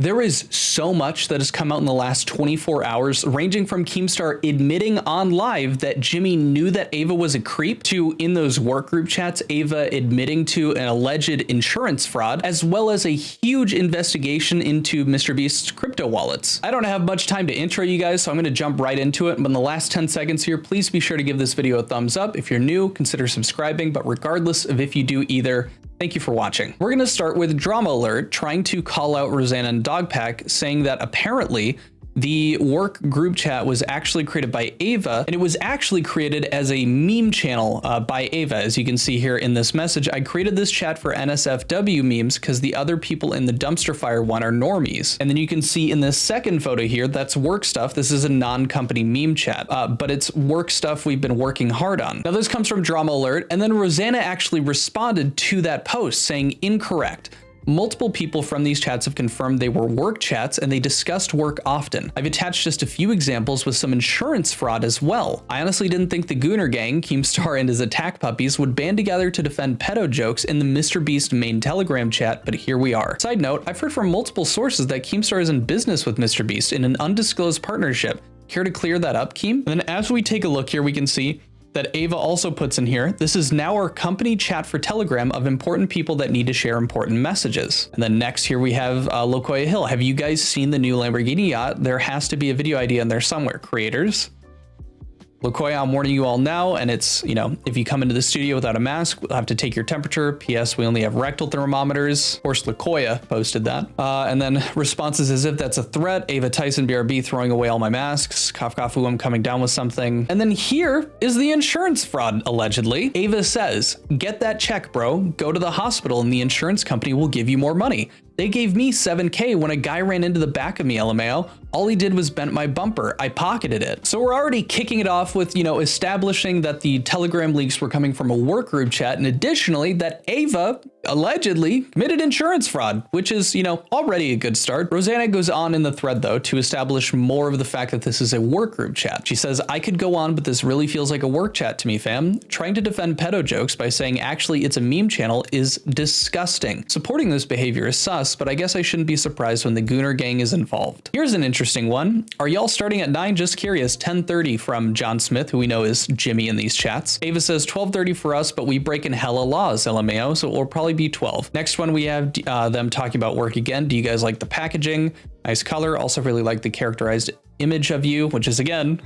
There is so much that has come out in the last 24 hours, ranging from Keemstar admitting on live that Jimmy knew that Ava was a creep, to in those work group chats, Ava admitting to an alleged insurance fraud, as well as a huge investigation into MrBeast's crypto wallets. I don't have much time to intro you guys, so I'm going to jump right into it. But in the last 10 seconds here, please be sure to give this video a thumbs up. If you're new, consider subscribing, but regardless of if you do either, thank you for watching. We're going to start with Drama Alert trying to call out Rosanna and Dogpack, saying that apparently the work group chat was actually created by Ava, and it was actually created as a meme channel by Ava. As you can see here in this message, I created this chat for NSFW memes because the other people in the dumpster fire one are normies. And then you can see in this second photo here, that's work stuff. This is a non-company meme chat, but it's work stuff we've been working hard on. Now this comes from Drama Alert, and then Rosanna actually responded to that post saying incorrect. Multiple people from these chats have confirmed they were work chats and they discussed work often. I've attached just a few examples with some insurance fraud as well. I honestly didn't think the Gooner gang, Keemstar and his attack puppies, would band together to defend pedo jokes in the MrBeast main Telegram chat, but here we are. Side note, I've heard from multiple sources that Keemstar is in business with MrBeast in an undisclosed partnership. Care to clear that up, Keem? And then as we take a look here, we can see that Ava also puts in here, this is now our company chat for Telegram of important people that need to share important messages. And then next here we have Lokoya Hill. Have you guys seen the new Lamborghini yacht? There has to be a video idea in there somewhere. Creators. Lokoya, I'm warning you all now, and it's, you know, if you come into the studio without a mask, we'll have to take your temperature. P.S. We only have rectal thermometers. Of course, Lokoya posted that. And then responses as if that's a threat. Ava Tyson, BRB, throwing away all my masks. Cough, cough, ooh, I'm coming down with something. And then here is the insurance fraud, allegedly. Ava says, get that check, bro. Go to the hospital and the insurance company will give you more money. They gave me $7K when a guy ran into the back of me, LMAO. All he did was bent my bumper. I pocketed it. So we're already kicking it off with, you know, establishing that the Telegram leaks were coming from a work group chat, and additionally that Ava allegedly committed insurance fraud, which is, you know, already a good start. Rosanna goes on in the thread though to establish more of the fact that this is a work group chat. She says, I could go on, but this really feels like a work chat to me, fam. Trying to defend pedo jokes by saying actually it's a meme channel is disgusting. Supporting this behavior is sus, but I guess I shouldn't be surprised when the Gooner gang is involved. Here's an interesting one. Are y'all starting at 9? Just curious. 10:30 from John Smith, who we know is Jimmy in these chats. Ava says 12:30 for us, but we break in hella laws, LMAO, so it will probably be 12. Next one, we have them talking about work again. Do you guys like the packaging? Nice color. Also really like the characterized image of you, which is again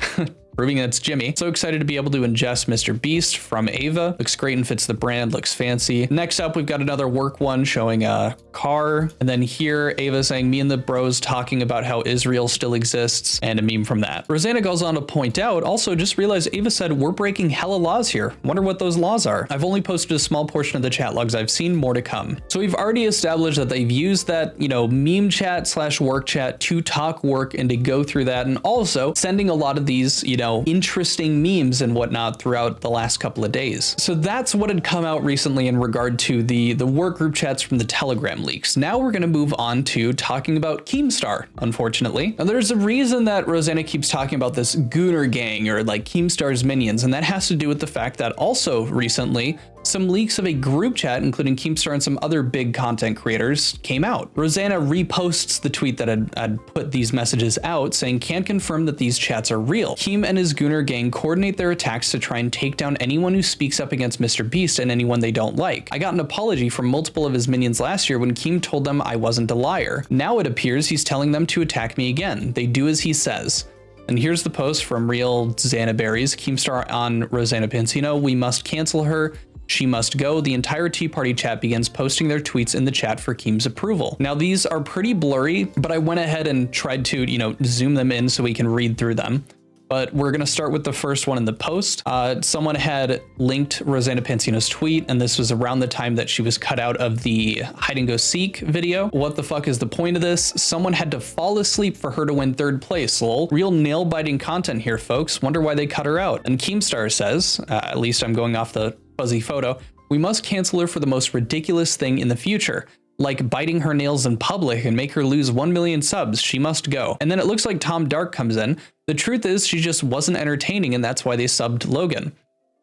proving that's Jimmy. So excited to be able to ingest MrBeast from Ava. Looks great and fits the brand, looks fancy. Next up, we've got another work one showing a car. And then here, Ava saying, me and the bros talking about how Israel still exists, and a meme from that. Rosanna goes on to point out, also just realized Ava said, we're breaking hella laws here. Wonder what those laws are. I've only posted a small portion of the chat logs. I've seen more to come. So we've already established that they've used that, you know, meme chat / work chat to talk work and to go through that. And also sending a lot of these, you know, interesting memes and whatnot throughout the last couple of days. So that's what had come out recently in regard to the work group chats from the Telegram leaks. Now we're going to move on to talking about Keemstar, unfortunately. Now there's a reason that Rosanna keeps talking about this Gooner gang or like Keemstar's minions, and that has to do with the fact that also recently some leaks of a group chat, including Keemstar and some other big content creators, came out. Rosanna reposts the tweet that had put these messages out, saying, can confirm that these chats are real. Keem and his Gooner gang coordinate their attacks to try and take down anyone who speaks up against MrBeast and anyone they don't like. I got an apology from multiple of his minions last year when Keem told them I wasn't a liar. Now it appears he's telling them to attack me again. They do as he says. And here's the post from Real Xanaberries, Keemstar on Rosanna Pansino. We must cancel her. She must go. The entire Tea Party chat begins posting their tweets in the chat for Keem's approval. Now these are pretty blurry, but I went ahead and tried to, you know, zoom them in so we can read through them. But we're going to start with the first one in the post. Someone had linked Rosanna Pansino's tweet, and this was around the time that she was cut out of the hide and go seek video. What the fuck is the point of this? Someone had to fall asleep for her to win 3rd place, lol. Real nail biting content here, folks. Wonder why they cut her out. And Keemstar says, at least I'm going off the fuzzy photo, we must cancel her for the most ridiculous thing in the future. Like biting her nails in public and make her lose 1 million subs. She must go. And then it looks like Tom Dark comes in. The truth is she just wasn't entertaining, and that's why they subbed Logan.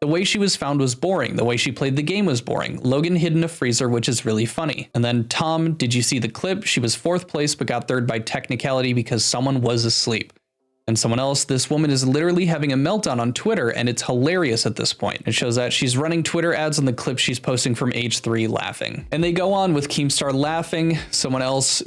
The way she was found was boring. The way she played the game was boring. Logan hid in a freezer, which is really funny. And then Tom, did you see the clip? She was 4th place, but got 3rd by technicality because someone was asleep. And someone else, this woman is literally having a meltdown on Twitter, and it's hilarious at this point. It shows that she's running Twitter ads on the clip she's posting from age 3 laughing. And they go on with Keemstar laughing, someone else,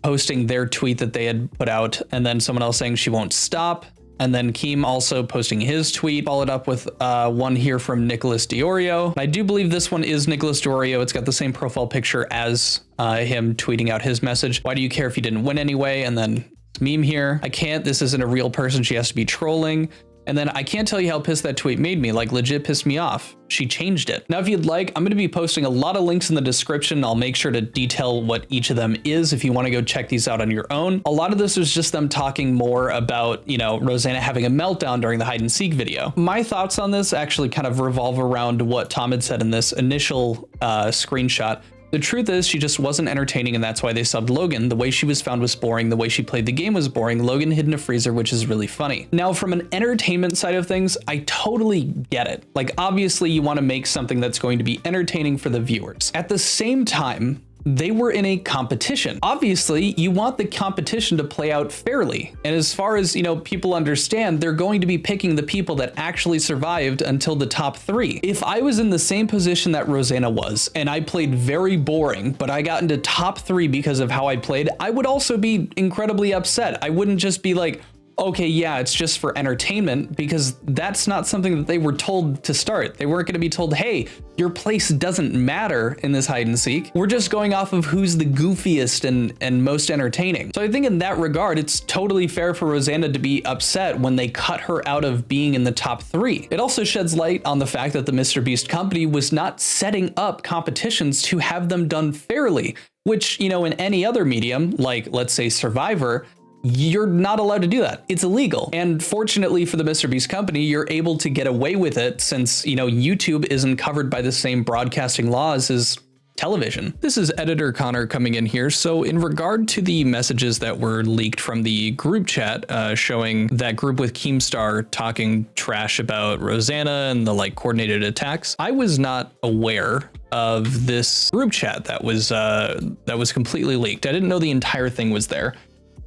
posting their tweet that they had put out, and then someone else saying she won't stop. And then Keem also posting his tweet, followed up with one here from Nicholas Diorio. I do believe this one is Nicholas Diorio. It's got the same profile picture as him tweeting out his message. Why do you care if you didn't win anyway? And then meme here. I can't. This isn't a real person. She has to be trolling. And then I can't tell you how pissed that tweet made me. Like, legit pissed me off. She changed it. Now, if you'd like, I'm going to be posting a lot of links in the description. I'll make sure to detail what each of them is if you want to go check these out on your own. A lot of this was just them talking more about, Rosanna having a meltdown during the hide and seek video. My thoughts on this actually kind of revolve around what Tom had said in this initial screenshot. The truth is she just wasn't entertaining, and that's why they subbed Logan. The way she was found was boring. The way she played the game was boring. Logan hid in a freezer, which is really funny. Now, from an entertainment side of things, I totally get it. Like, obviously you want to make something that's going to be entertaining for the viewers. At the same time, they were in a competition. Obviously, you want the competition to play out fairly. And as far as, people understand, they're going to be picking the people that actually survived until the top 3. If I was in the same position that Rosanna was, and I played very boring, but I got into top 3 because of how I played, I would also be incredibly upset. I wouldn't just be like, okay, yeah, it's just for entertainment, because that's not something that they were told to start. They weren't going to be told, hey, your place doesn't matter in this hide and seek. We're just going off of who's the goofiest and most entertaining. So I think in that regard, it's totally fair for Rosanna to be upset when they cut her out of being in the top 3. It also sheds light on the fact that the MrBeast company was not setting up competitions to have them done fairly, which, in any other medium, like let's say Survivor, you're not allowed to do that. It's illegal. And fortunately for the MrBeast company, you're able to get away with it since, YouTube isn't covered by the same broadcasting laws as television. This is editor Connor coming in here. So in regard to the messages that were leaked from the group chat, showing that group with Keemstar talking trash about Rosanna and the coordinated attacks, I was not aware of this group chat that was completely leaked. I didn't know the entire thing was there.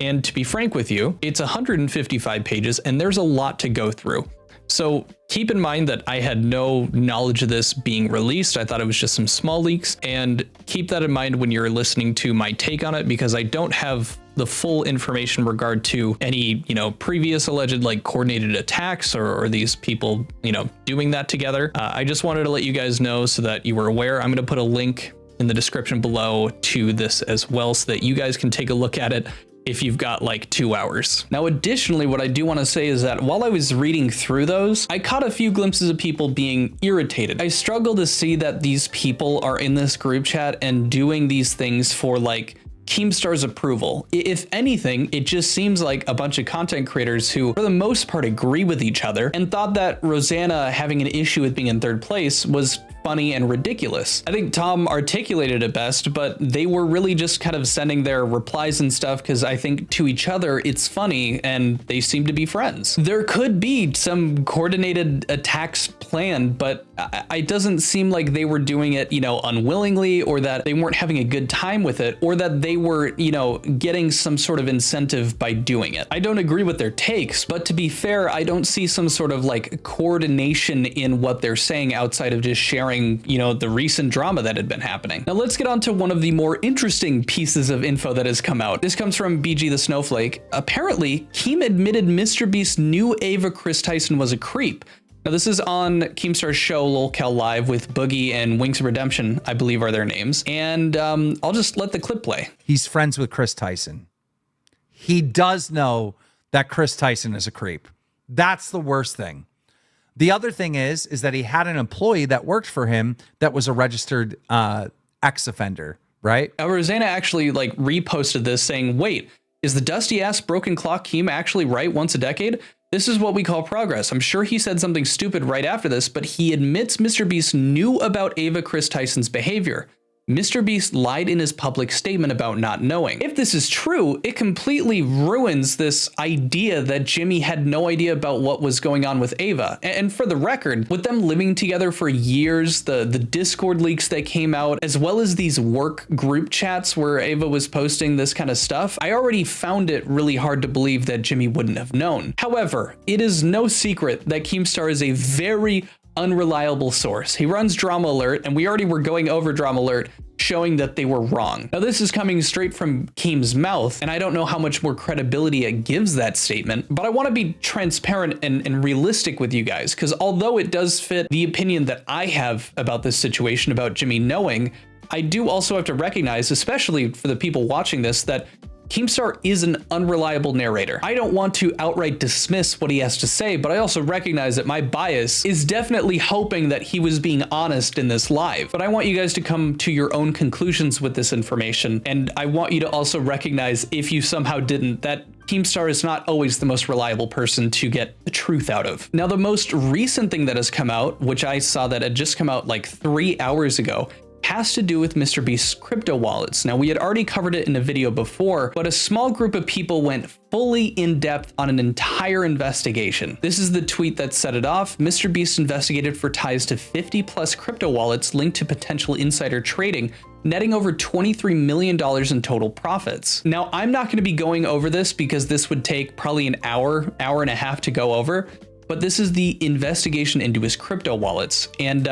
And to be frank with you, it's 155 pages and there's a lot to go through. So keep in mind that I had no knowledge of this being released. I thought it was just some small leaks, and keep that in mind when you're listening to my take on it, because I don't have the full information in regard to any, previous alleged coordinated attacks or these people, doing that together. I just wanted to let you guys know so that you were aware. I'm going to put a link in the description below to this as well so that you guys can take a look at it if you've got 2 hours. Now, additionally, what I do want to say is that while I was reading through those, I caught a few glimpses of people being irritated. I struggle to see that these people are in this group chat and doing these things for Keemstar's approval. If anything, it just seems like a bunch of content creators who, for the most part, agree with each other and thought that Rosanna having an issue with being in 3rd place was funny and ridiculous. I think Tom articulated it best, but they were really just kind of sending their replies and stuff because I think to each other it's funny and they seem to be friends. There could be some coordinated attacks planned, but it doesn't seem like they were doing it, unwillingly, or that they weren't having a good time with it, or that they were, getting some sort of incentive by doing it. I don't agree with their takes, but to be fair, I don't see some sort of coordination in what they're saying outside of just sharing, the recent drama that had been happening. Now let's get on to one of the more interesting pieces of info that has come out. This comes from BG the Snowflake. Apparently, Keem admitted MrBeast knew Ava Chris Tyson was a creep. Now this is on Keemstar's show LolCal Live with Boogie and Wings of Redemption, I believe are their names. And I'll just let the clip play. He's friends with Chris Tyson. He does know that Chris Tyson is a creep. That's the worst thing. The other thing is that he had an employee that worked for him that was a registered ex-offender, right? Rosanna actually reposted this saying, wait, is the dusty ass broken clock Keem actually right once a decade? This is what we call progress. I'm sure he said something stupid right after this, but he admits MrBeast knew about Ava Chris Tyson's behavior. MrBeast lied in his public statement about not knowing. If this is true, it completely ruins this idea that Jimmy had no idea about what was going on with Ava. And for the record, with them living together for years, the Discord leaks that came out, as well as these work group chats where Ava was posting this kind of stuff, I already found it really hard to believe that Jimmy wouldn't have known. However, it is no secret that Keemstar is a very unreliable source. He runs Drama Alert, and we already were going over Drama Alert, showing that they were wrong. Now, this is coming straight from Keem's mouth, and I don't know how much more credibility it gives that statement, but I want to be transparent and realistic with you guys, because although it does fit the opinion that I have about this situation, about Jimmy knowing, I do also have to recognize, especially for the people watching this, that Keemstar is an unreliable narrator. I don't want to outright dismiss what he has to say, but I also recognize that my bias is definitely hoping that he was being honest in this live. But I want you guys to come to your own conclusions with this information, and I want you to also recognize, if you somehow didn't, that Keemstar is not always the most reliable person to get the truth out of. Now, the most recent thing that has come out, which I saw that had just come out like 3 hours ago, has to do with MrBeast's crypto wallets. Now, we had already covered it in a video before, but a small group of people went fully in depth on an entire investigation. This is the tweet that set it off. MrBeast investigated for ties to 50 plus crypto wallets linked to potential insider trading, netting over $23 million in total profits. Now, I'm not going to be going over this because this would take probably an hour and a half to go over. But this is the investigation into his crypto wallets. And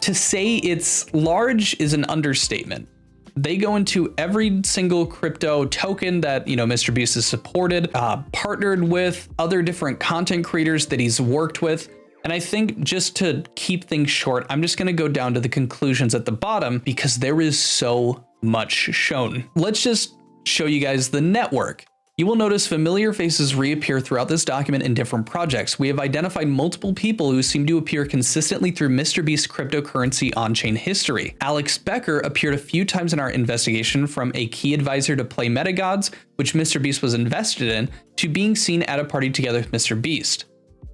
to say it's large is an understatement. They go into every single crypto token that, MrBeast has supported, partnered with, other different content creators that he's worked with. And I think, just to keep things short, I'm just going to go down to the conclusions at the bottom because there is so much shown. Let's just show you guys the network. You will notice familiar faces reappear throughout this document in different projects. We have identified multiple people who seem to appear consistently through MrBeast's cryptocurrency on-chain history. Alex Becker appeared a few times in our investigation, from a key advisor to Play Metagods, which MrBeast was invested in, to being seen at a party together with MrBeast.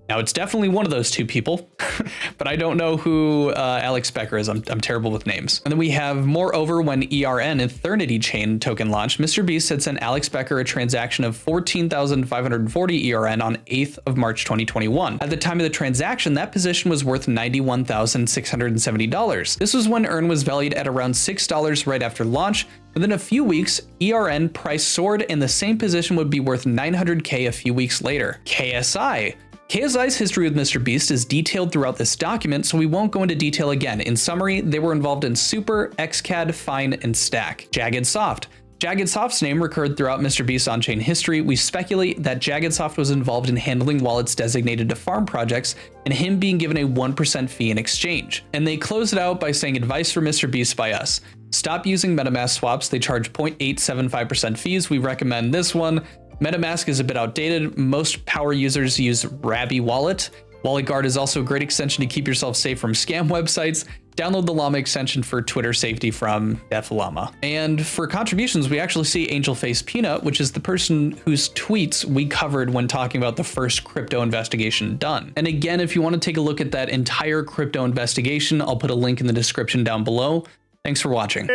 Now, it's definitely one of those two people, but I don't know who Alex Becker is. I'm terrible with names. And then we have, moreover, when ERN, Eternity Chain token launched, MrBeast had sent Alex Becker a transaction of 14,540 ERN on 8th of March 2021. At the time of the transaction, that position was worth $91,670. This was when ERN was valued at around $6 right after launch. Within a few weeks, ERN price soared, and the same position would be worth $900K a few weeks later. KSI's history with MrBeast is detailed throughout this document, so we won't go into detail again. In summary, they were involved in Super, XCAD, Fine, and Stack. Jagged Soft. Jagged Soft's name recurred throughout MrBeast's on-chain history. We speculate that Jagged Soft was involved in handling wallets designated to farm projects, and him being given a 1% fee in exchange. And they close it out by saying, advice for MrBeast by us: stop using MetaMask swaps. They charge 0.875% fees. We recommend this one. MetaMask is a bit outdated. Most power users use Rabby Wallet. Wallet Guard is also a great extension to keep yourself safe from scam websites. Download the Llama extension for Twitter safety from Def Llama. And for contributions, we actually see Angel Face Peanut, which is the person whose tweets we covered when talking about the first crypto investigation done. And again, if you want to take a look at that entire crypto investigation, I'll put a link in the description down below. Thanks for watching.